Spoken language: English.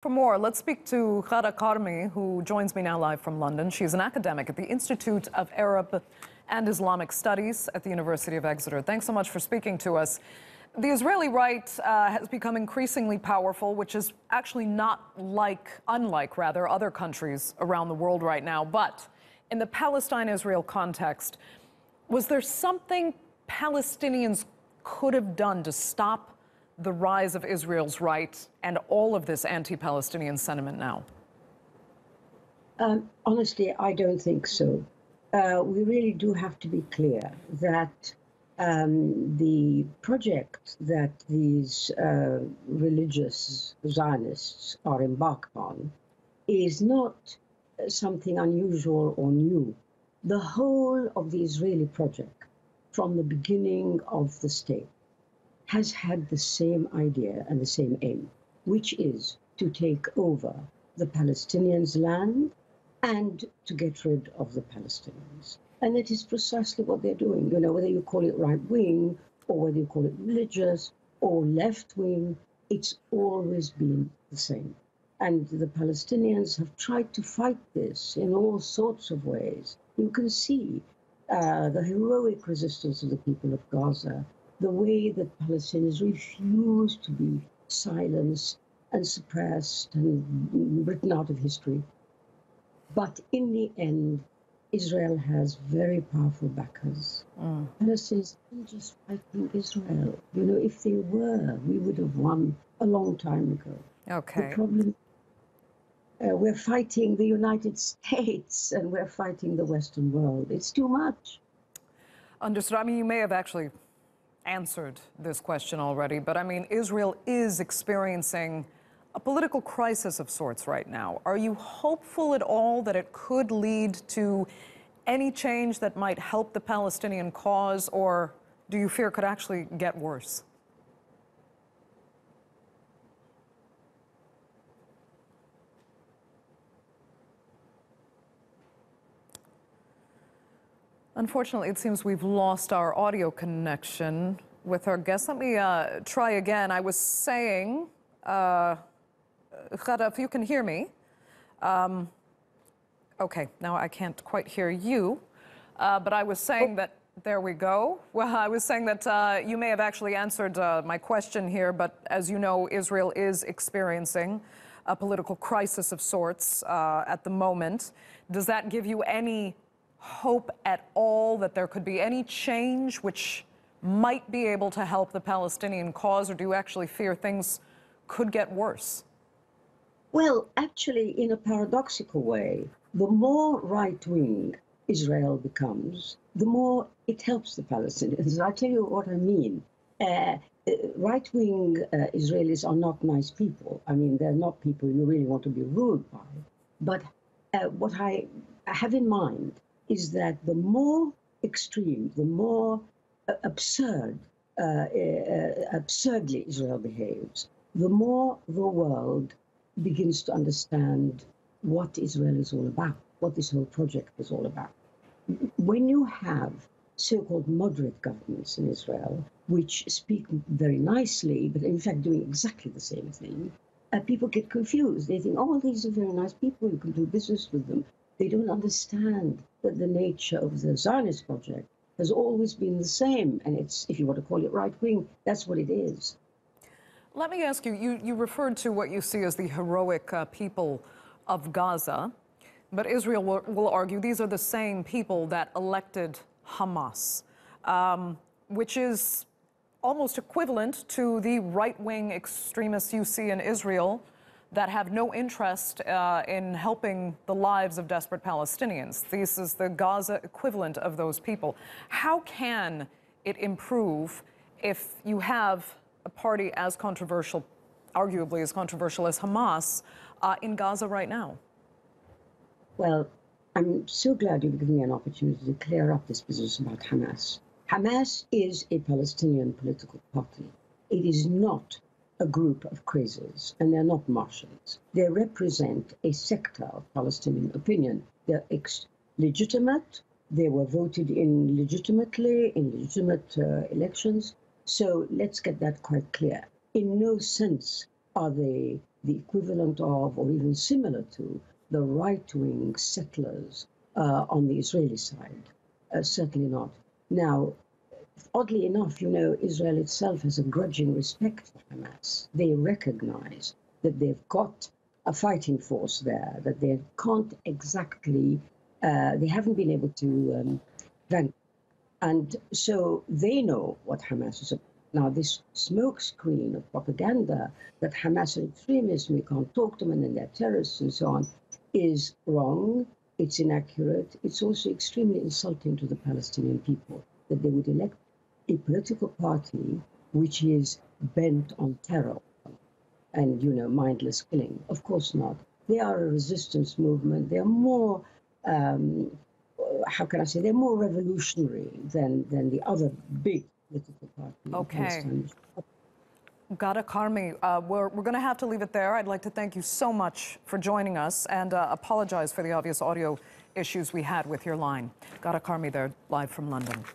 For more, let's speak to Ghada Karmi, who joins me now live from London. She's an academic at the Institute of Arab and Islamic Studies at the University of Exeter. Thanks so much for speaking to us. The Israeli right has become increasingly powerful, which is actually unlike other countries around the world right now. But in the Palestine-Israel context, was there something Palestinians could have done to stop the rise of Israel's right and all of this anti-Palestinian sentiment now? Honestly, I don't think so. We really do have to be clear that the project that these religious Zionists are embarked on is not something unusual or new. The whole of the Israeli project, from the beginning of the state, has had the same idea and the same aim, which is to take over the Palestinians' land and to get rid of the Palestinians. And it is precisely what they're doing. You know, whether you call it right-wing or whether you call it religious or left-wing, it's always been the same. And the Palestinians have tried to fight this in all sorts of ways. You can see the heroic resistance of the people of Gaza, the way that Palestinians refuse to be silenced and suppressed and written out of history. But in the end, Israel has very powerful backers. Palestinians aren't just fighting Israel. You know, if they were, we would have won a long time ago. Okay. The problem, we're fighting the United States and we're fighting the Western world. It's too much. Understood. I mean, you may have actually answered this question already, but I mean, Israel is experiencing a political crisis of sorts right now. Are you hopeful at all that it could lead to any change that might help the Palestinian cause, or do you fear it could actually get worse? Unfortunately, it seems we've lost our audio connection with our guest. Let me try again. I was saying, Ghada, if you can hear me. Okay, now I can't quite hear you, but I was saying that, there we go. Well, I was saying that you may have actually answered my question here, but as you know, Israel is experiencing a political crisis of sorts at the moment. Does that give you any hope at all that there could be any change which might be able to help the Palestinian cause, or do you actually fear things could get worse? Well, actually, in a paradoxical way, the more right-wing Israel becomes, the more it helps the Palestinians. I'll tell you what I mean. Right-wing Israelis are not nice people. I mean, they're not people you really want to be ruled by. But what I have in mind is that the more extreme, the more absurdly Israel behaves, the more the world begins to understand what Israel is all about, what this whole project is all about. When you have so-called moderate governments in Israel, which speak very nicely, but in fact doing exactly the same thing, people get confused. They think, oh, these are very nice people, you can do business with them. They don't understand that the nature of the Zionist project has always been the same. And it's, if you want to call it right-wing, that's what it is. Let me ask you, you referred to what you see as the heroic people of Gaza, but Israel will argue these are the same people that elected Hamas, which is almost equivalent to the right-wing extremists you see in Israel that have no interest in helping the lives of desperate Palestinians. This is the Gaza equivalent of those people. How can it improve if you have a party as controversial, arguably as controversial as Hamas, in Gaza right now? Well, I'm so glad you've given me an opportunity to clear up this business about Hamas. Hamas is a Palestinian political party. It is not a group of crazies, and they're not Martians. They represent a sector of Palestinian opinion. They're legitimate. They were voted in legitimately in legitimate elections. So let's get that quite clear. In no sense are they the equivalent of, or even similar to, the right-wing settlers on the Israeli side. Certainly not. Now, oddly enough, Israel itself has a grudging respect for Hamas. They recognize that they've got a fighting force there, that they can't exactly, they haven't been able to vanquish. And so they know what Hamas is about. Now, this smokescreen of propaganda that Hamas are extremists, we can't talk to them, and then they're terrorists and so on, is wrong, it's inaccurate, it's also extremely insulting to the Palestinian people, that they would elect a political party which is bent on terror and, mindless killing. Of course not. They are a resistance movement. They are more, how can I say, they're more revolutionary than the other big political party. Okay. Ghada Karmi, we're going to have to leave it there. I'd like to thank you so much for joining us and apologize for the obvious audio issues we had with your line. Ghada Karmi there, live from London.